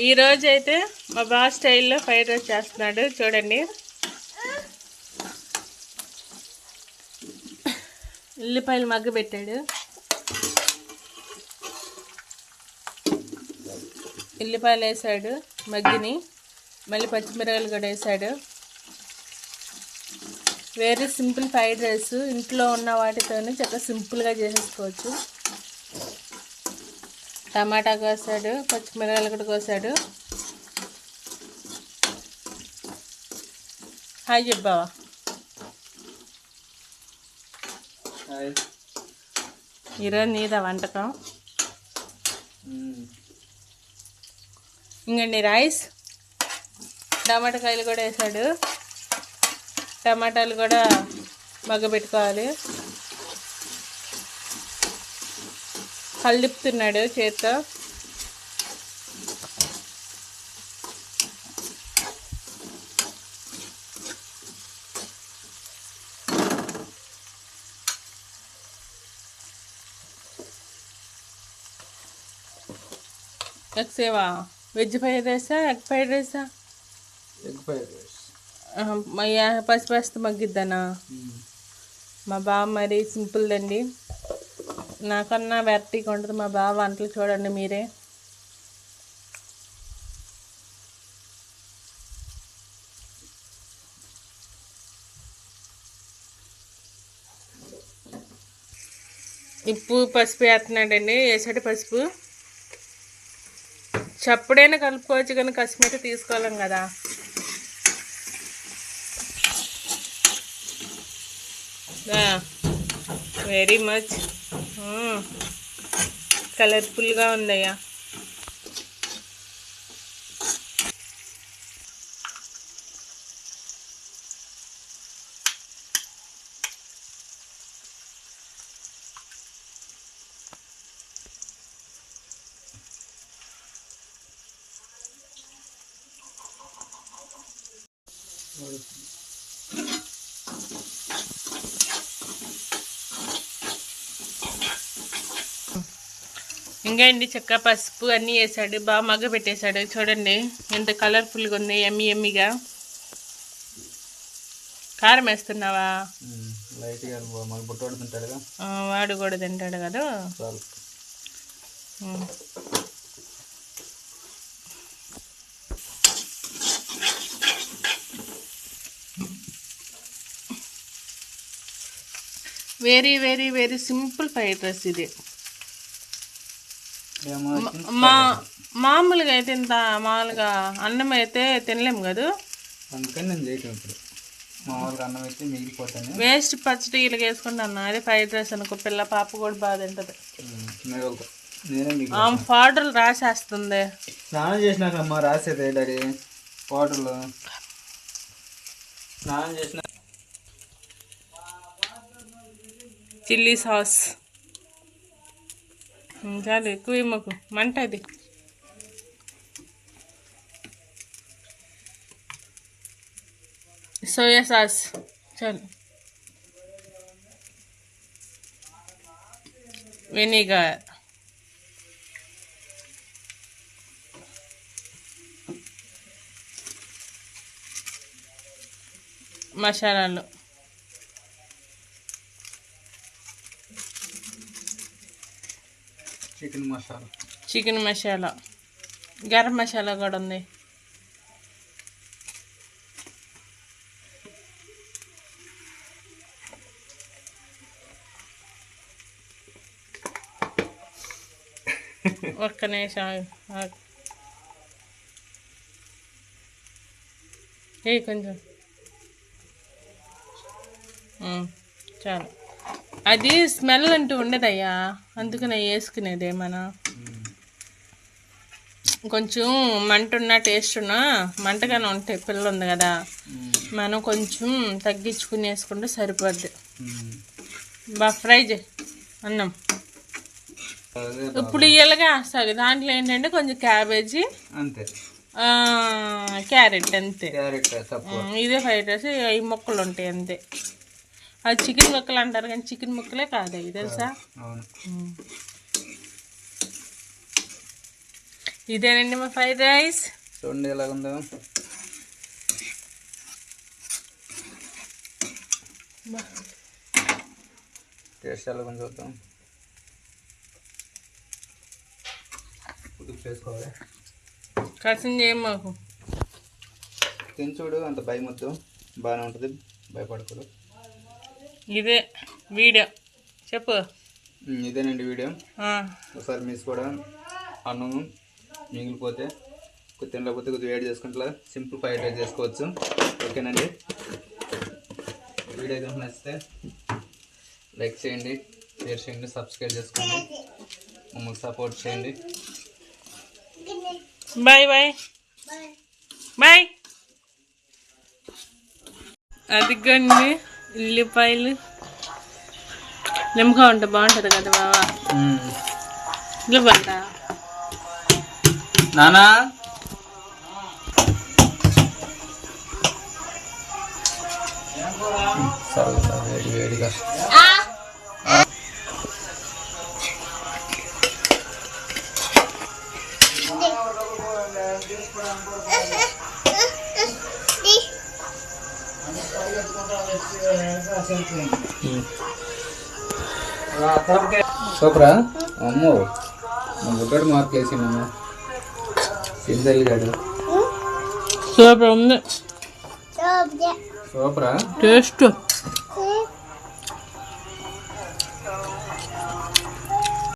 ఈరోజు అయితే మా బావ స్టైల్లో ఫ్రైడ్ రైస్ చేస్తున్నాడు చూడండి. ఉల్లిపాయలు మగ్గ పెట్టాడు, ఉల్లిపాయలు వేసాడు మగ్గిని, మళ్ళీ పచ్చిమిరపకాయలు కూడా వేసాడు. వెరీ సింపుల్ ఫ్రైడ్ రైస్, ఇంట్లో ఉన్న వాటితోనే చక్కగా సింపుల్గా చేసేసుకోవచ్చు. టమాటా కోసాడు, పచ్చిమిరపకాయలు కూడా కోసాడు. హాయ్ చెప్పావా? ఈరోజు నీదా వంటకం. ఇంకండి రైస్, టమాటాకాయలు కూడా వేసాడు. టమాటాలు కూడా మగ్గబెట్టుకోవాలి. కలిపుతున్నాడు చేత్తో. ఎగ్సేవా? వెజ్ ఫ్రైడ్ రైసా, ఎగ్ ఫ్రైడ్ రైసా? Egg fried rice. పసిపేస్తే మగ్గిద్దానా? మా బావ మరి సింపుల్ అండి, నాకన్నా వెరైటీగా ఉంటుంది మా బావ వంటలు. చూడండి మీరే. ఉప్పు పసుపు వేస్తున్నాడండి. వేసాడు పసుపు. చప్పుడైనా కలుపుకోవచ్చు కానీ కసిమీట తీసుకోలేం కదా. వెరీ మచ్ కలర్ఫుల్గా ఉందయ్యా. ఇంకా అండి చక్క పసుపు అన్నీ వేసాడు, బాగా మగ్గ పెట్టేశాడు. చూడండి ఎంత కలర్ఫుల్గా ఉంది, ఎమ్మి ఎమ్మిగా. కారం వేస్తున్నావా? వాడు కూడా తింటాడు కదా. Very very very simple fried rice ఇది. మామూలుగా అయితే ఇంత మామూలుగా అన్నం అయితే తినలేము కదా, అందుకని నేను చేయటం. ఇప్పుడు మామూలుగా అన్నం అయితే మిగిలిపోతాను. వేస్ట్ పచ్చడి ఇలా వేసుకుంటాను. అదే ఫ్రైడ్ రైస్ అనుకో, పిల్ల పాప కూడా బాగా తింటుంది. పౌడర్లు రాసేస్తుంది. స్నానం చేసినాకమ్మా రాసేది డాడీ పౌడర్లు. స్నానం చేసిన చిల్లీ సాస్ చాలు, ఎక్కువ ఏమకు మంట. అది సోయా సాస్ చాలు. వెనిగర్, మసాలాలు, చికెన్ మసాలా, గరం మసాలా కూడా ఉంది. ఒక్క నిమిషం ఏ కొంచెం చాలు. అది స్మెల్ అంటూ ఉండదయ్యా, అందుకని వేసుకునేది. మనం కొంచెం మంట ఉన్న టేస్ట్ ఉన్నా మంటగానే ఉంటాయి, పిల్ల ఉంది కదా, మనం కొంచెం తగ్గించుకుని వేసుకుంటే సరిపోద్ది. బాగా ఫ్రై చేయి అన్నం. ఇప్పుడు ఇయ్యలుగా వేస్తుంది, దాంట్లో ఏంటంటే కొంచెం క్యాబేజీ, అంతే, క్యారెట్, అంతే. ఇదే ఫ్రైడ్ రైస్. ఈ ముక్కలు ఉంటాయి అంతే. అది చికెన్ ముక్కలు అంటారు కానీ చికెన్ ముక్కలే కాదు అవి, తెలుసా? ఇదేనండి మా ఫ్రైడ్ రైస్. చూడండి ఎలాగుందో. టేస్ట్ ఎలా కొంచెం చూద్దాం. ఉడికి చేసుకోవాలి. కసం చేయం మాకు. తిని చూడు, అంత భయం వద్దు, బాగానే ఉంటుంది, భయపడకూడదు. ఇదే వీడియో చెప్పు. ఇదేనండి వీడియో. ఒకసారి మిస్ కూడా అన్నం మిగిలిపోతే తినలేకపోతే కొద్దిగా వేడి చేసుకుంటే సింపుల్ ఫ్రైడ్ రైస్ చేసుకోవచ్చు. ఓకేనండి, వీడియో కనుక నచ్చితే లైక్ చేయండి, షేర్ చేయండి, సబ్స్క్రైబ్ చేసుకోండి, మమ్మల్ని సపోర్ట్ చేయండి. Bye bye bye. అదిగండి ఉల్లిపాయలు, నిమ్మకాయ ఉంటే బాగుంటుంది కదా బావా. ఇవ్వంట నానా. వేడి వేడిగా సూపరా. అమ్మో, మా బుడ్డాడు మార్కులు వేసిండమ్మా. సిందల్లిగాడు. సూపర్ ఉంది. సూపరా టేస్ట్.